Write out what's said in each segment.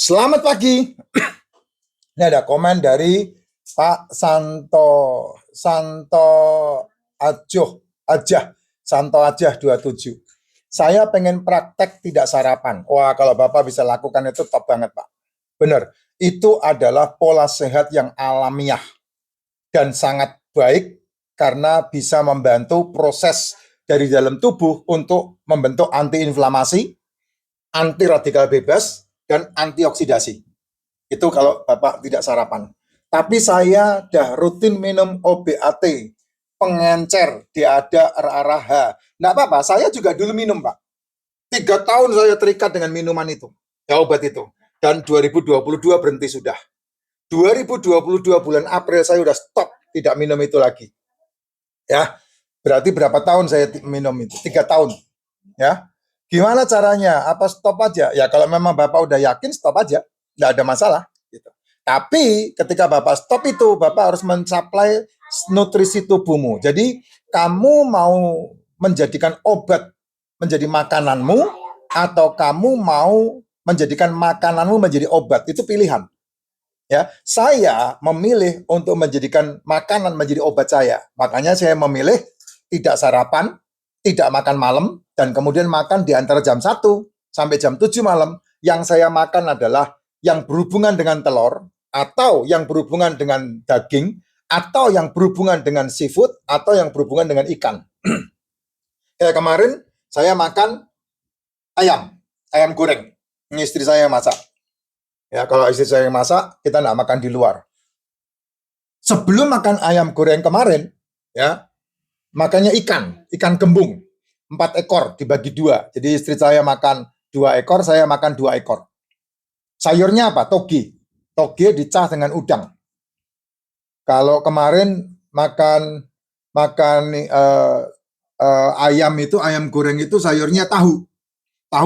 Selamat pagi. Ini ada komen dari Pak Santo Ajah 27. Saya pengen praktek tidak sarapan. Wah, kalau Bapak bisa lakukan itu top banget, Pak. Benar, itu adalah pola sehat yang alamiah dan sangat baik karena bisa membantu proses dari dalam tubuh untuk membentuk antiinflamasi, anti radikal bebas, dan antioksidasi. Itu kalau Bapak tidak sarapan. Tapi saya dah rutin minum OBAT, pengencer, DADA, RARH. Nggak apa-apa, saya juga dulu minum, Pak. 3 tahun saya terikat dengan minuman itu, ya obat itu. Dan 2022 berhenti sudah. 2022 bulan April saya udah stop, tidak minum itu lagi. Ya, berarti berapa tahun saya minum itu? 3 tahun. Ya, gimana caranya? Apa stop aja? Ya kalau memang Bapak udah yakin stop aja, nggak ada masalah. Gitu. Tapi ketika Bapak stop itu, Bapak harus mensuplai nutrisi tubuhmu. Jadi kamu mau menjadikan obat menjadi makananmu, atau kamu mau menjadikan makananmu menjadi obat, itu pilihan. Ya, saya memilih untuk menjadikan makanan menjadi obat saya. Makanya saya memilih tidak sarapan, tidak makan malam, dan kemudian makan di antara jam 1 sampai jam 7 malam. Yang saya makan adalah yang berhubungan dengan telur, atau yang berhubungan dengan daging, atau yang berhubungan dengan seafood, atau yang berhubungan dengan ikan. Kayak kemarin saya makan ayam goreng. Ini istri saya masak. Ya, kalau istri saya masak, kita nggak makan di luar. Sebelum makan ayam goreng kemarin, ya, makannya ikan gembung, 4 ekor dibagi 2. Jadi istri saya makan 2 ekor, saya makan 2 ekor. Sayurnya apa? Toge dicah dengan udang. Kalau kemarin makan ayam goreng itu sayurnya tahu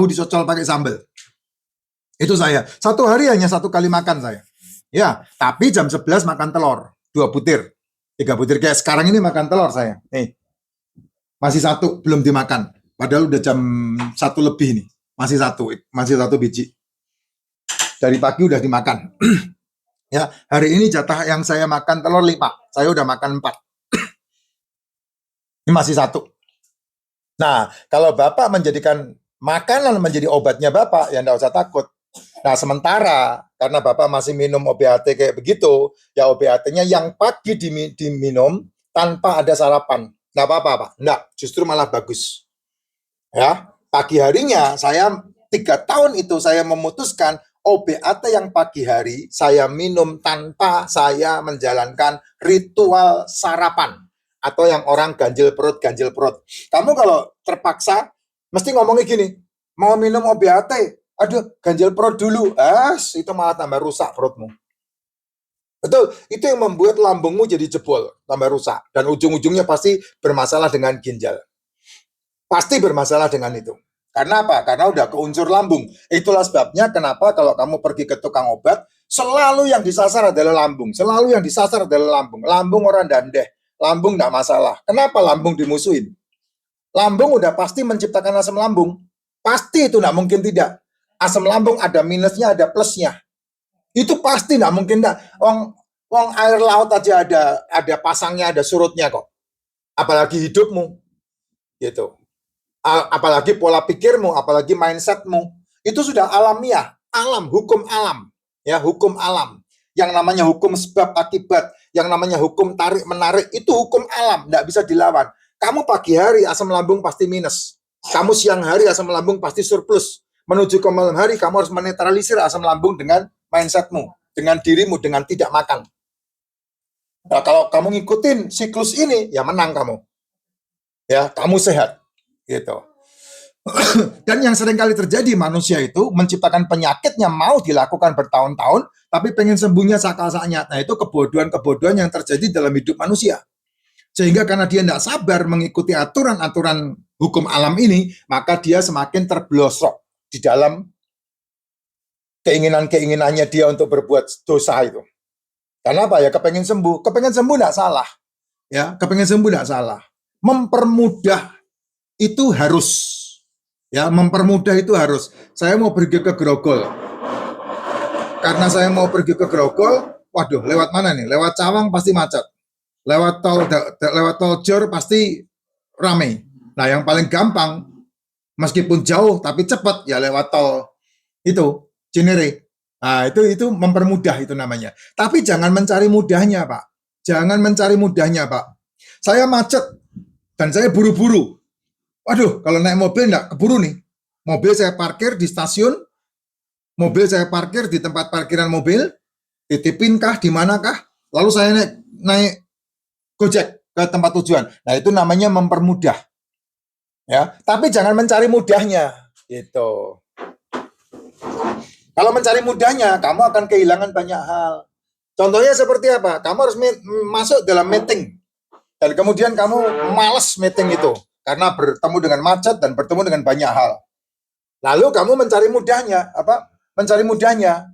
dicocol pakai sambal. Itu saya. Satu hari hanya 1 kali makan saya. Ya, tapi jam 11 makan telur. 2 butir. 3 butir. Kayak sekarang ini makan telur saya. Nih. Masih 1 belum dimakan. Padahal udah jam 1 lebih nih. Masih 1 biji. Dari pagi udah dimakan. Ya, hari ini jatah yang saya makan telur 5. Saya udah makan 4. Ini masih 1. Nah, kalau Bapak menjadikan makanan menjadi obatnya Bapak, ya enggak usah takut. Nah, sementara karena Bapak masih minum OBAT kayak begitu, ya OBAT-nya yang pagi diminum tanpa ada sarapan. Nggak apa-apa, Pak. Nggak, justru malah bagus. Ya, pagi harinya saya 3 tahun itu saya memutuskan OBAT yang pagi hari saya minum tanpa saya menjalankan ritual sarapan. Atau yang orang ganjil perut. Kamu kalau terpaksa, mesti ngomongnya gini, mau minum OBAT, aduh, ganjil perut dulu. Itu malah tambah rusak perutmu. Betul, itu yang membuat lambungmu jadi jebol, tambah rusak. Dan ujung-ujungnya pasti bermasalah dengan ginjal. Pasti bermasalah dengan itu. Karena apa? Karena udah ke unsur lambung. Itulah sebabnya kenapa kalau kamu pergi ke tukang obat, selalu yang disasar adalah lambung. Selalu yang disasar adalah lambung. Lambung orang dandeh. Lambung nggak masalah. Kenapa lambung dimusuhin? Lambung udah pasti menciptakan asam lambung. Pasti itu nggak mungkin tidak. Asam lambung ada minusnya, ada plusnya. Itu pasti nggak mungkin tidak. Wong air laut aja ada pasangnya, ada surutnya kok. Apalagi hidupmu, gitu. Apalagi pola pikirmu, apalagi mindsetmu. Itu sudah alamiah, hukum alam, ya hukum alam. Yang namanya hukum sebab akibat, yang namanya hukum tarik menarik, itu hukum alam, nggak bisa dilawan. Kamu pagi hari asam lambung pasti minus. Kamu siang hari asam lambung pasti surplus. Menuju ke malam hari kamu harus menetralisir asam lambung dengan mindsetmu, dengan dirimu, dengan tidak makan. Nah, kalau kamu ngikutin siklus ini, ya menang kamu. Ya, kamu sehat. Gitu. Dan yang sering kali terjadi, manusia itu menciptakan penyakitnya mau dilakukan bertahun-tahun, tapi pengen sembuhnya sakal-saknya. Nah, itu kebodohan yang terjadi dalam hidup manusia. Sehingga karena dia tidak sabar mengikuti aturan-aturan hukum alam ini, maka dia semakin terblosok di dalam keinginannya dia untuk berbuat dosa itu. Karena apa ya? Kepengen sembuh tidak salah. Ya, kepengen sembuh tidak salah. Mempermudah itu harus. Ya, mempermudah itu harus. Saya mau pergi ke Grogol. karena saya mau pergi ke Grogol, waduh, lewat mana nih? Lewat Cawang pasti macet. Lewat tol Jor pasti rame. Nah, yang paling gampang, meskipun jauh tapi cepat, ya lewat tol itu Cinere. Nah, itu mempermudah itu namanya. Tapi jangan mencari mudahnya, Pak. Jangan mencari mudahnya, Pak. Saya macet dan saya buru-buru. Waduh, kalau naik mobil enggak keburu nih. Mobil saya parkir di stasiun, mobil saya parkir di tempat parkiran mobil, titipinkah di manakah, lalu saya naik Gojek ke tempat tujuan. Nah, itu namanya mempermudah. Ya, tapi jangan mencari mudahnya. Gitu. Kalau mencari mudahnya, kamu akan kehilangan banyak hal. Contohnya seperti apa? Kamu harus masuk dalam meeting. Dan kemudian kamu malas meeting itu. Karena bertemu dengan macet dan bertemu dengan banyak hal. Lalu kamu mencari mudahnya. Apa? Mencari mudahnya.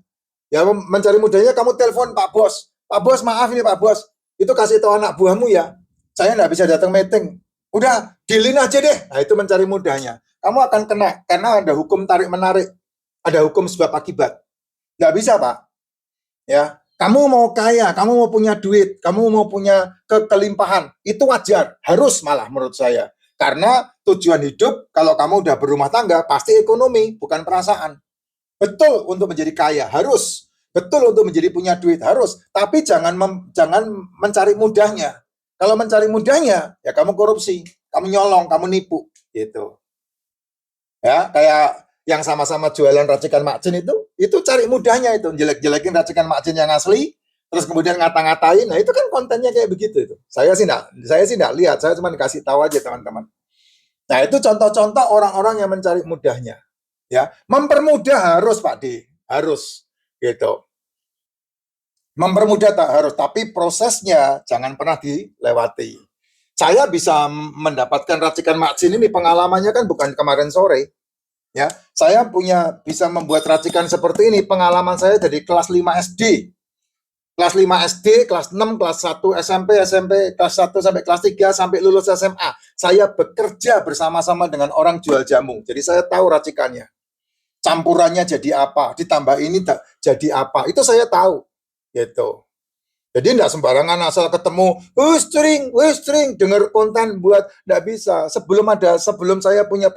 Ya, mencari mudahnya kamu telepon Pak Bos. Pak Bos, maaf ini Pak Bos. Itu kasih tahu anak buahmu ya. Saya nggak bisa datang meeting. Udah, dealin aja deh. Nah, itu mencari mudahnya. Kamu akan kena. Karena ada hukum tarik-menarik. Ada hukum sebab akibat. Nggak bisa, Pak. Ya, kamu mau kaya, kamu mau punya duit, kamu mau punya kelimpahan, itu wajar, harus malah menurut saya. Karena tujuan hidup, kalau kamu udah berumah tangga, pasti ekonomi, bukan perasaan. Betul untuk menjadi kaya, harus. Betul untuk menjadi punya duit, harus. Tapi jangan mencari mudahnya. Kalau mencari mudahnya, ya kamu korupsi, kamu nyolong, kamu nipu, gitu. Ya, kayak yang sama-sama jualan racikan makcin itu cari mudahnya itu, jelek-jelekin racikan makcin yang asli, terus kemudian ngata-ngatain. Nah, itu kan kontennya kayak begitu itu. Saya sih enggak lihat, saya cuma dikasih tahu aja teman-teman. Nah, itu contoh-contoh orang-orang yang mencari mudahnya. Ya, mempermudah harus Pak D, harus gitu. Mempermudah tak harus, tapi prosesnya jangan pernah dilewati. Saya bisa mendapatkan racikan makcin ini, pengalamannya kan bukan kemarin sore. Ya, saya bisa membuat racikan seperti ini, pengalaman saya dari kelas 5 SD. Kelas 5 SD, kelas 6, kelas 1 SMP, kelas 1 sampai kelas 3 sampai lulus SMA. Saya bekerja bersama-sama dengan orang jual jamu. Jadi saya tahu racikannya. Campurannya jadi apa, ditambah ini jadi apa. Itu saya tahu. Gitu. Jadi enggak sembarangan asal ketemu, string, dengar konten buat, enggak bisa. Sebelum saya punya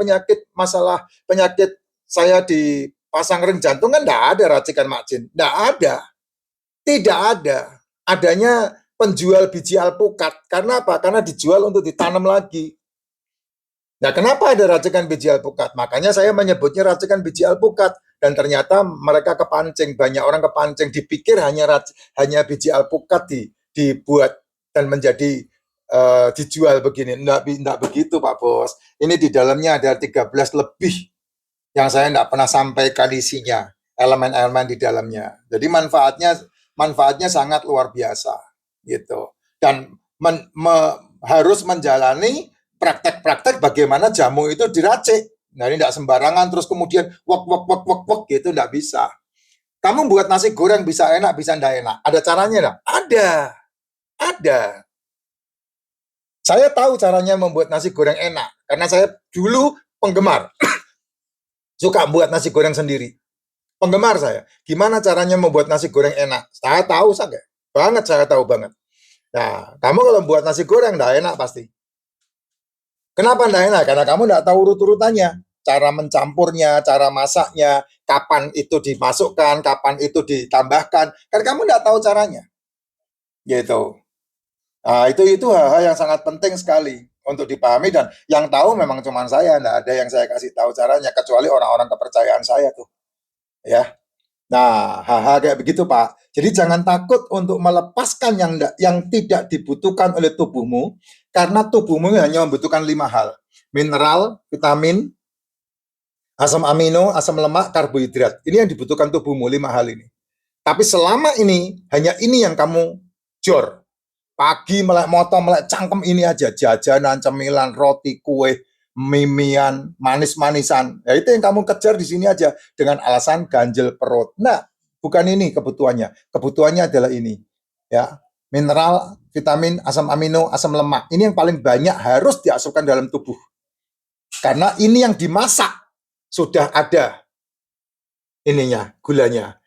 masalah penyakit saya dipasang rem jantung kan enggak ada racikan makcin, enggak ada. Tidak ada. Adanya penjual biji alpukat. Karena apa? Karena dijual untuk ditanam lagi. Nah, kenapa ada racikan biji alpukat? Makanya saya menyebutnya racikan biji alpukat. Dan ternyata mereka kepancing, banyak orang kepancing, dipikir hanya biji alpukat dibuat dan menjadi dijual begini. Enggak begitu Pak Bos. Ini di dalamnya ada 13 lebih yang saya enggak pernah sampaikan isinya, elemen-elemen di dalamnya. Jadi manfaatnya sangat luar biasa gitu. Dan harus menjalani praktek-praktek bagaimana jamu itu diracik. Nah, ini tidak sembarangan terus kemudian wok gitu, tidak bisa. Kamu buat nasi goreng bisa enak, bisa tidak enak. Ada caranya enggak? Ada. Saya tahu caranya membuat nasi goreng enak karena saya dulu penggemar. Suka buat nasi goreng sendiri. Penggemar saya. Gimana caranya membuat nasi goreng enak? Saya tahu saya tahu banget. Nah, kamu kalau buat nasi goreng tidak enak pasti. Kenapa enggak enak? Karena kamu enggak tahu urut-urutannya, cara mencampurnya, cara masaknya, kapan itu dimasukkan, kapan itu ditambahkan. Karena kamu enggak tahu caranya. Gitu. Nah, itu hal-hal yang sangat penting sekali untuk dipahami, dan yang tahu memang cuma saya, enggak ada yang saya kasih tahu caranya kecuali orang-orang kepercayaan saya tuh. Ya. Nah, hal-hal kayak begitu, Pak. Jadi jangan takut untuk melepaskan yang tidak dibutuhkan oleh tubuhmu, karena tubuhmu hanya membutuhkan 5 hal. Mineral, vitamin, asam amino, asam lemak, karbohidrat. Ini yang dibutuhkan tubuhmu, 5 hal ini. Tapi selama ini, hanya ini yang kamu jor. Pagi melek motor, melek cangkem ini aja. Jajanan, cemilan, roti, kue, mimian, manis-manisan. Ya, itu yang kamu kejar di sini aja dengan alasan ganjel perut. Nah, bukan ini kebutuhannya. Kebutuhannya adalah ini. Ya, mineral, vitamin, asam amino, asam lemak. Ini yang paling banyak harus diasupkan dalam tubuh. Karena ini yang dimasak sudah ada ininya, gulanya.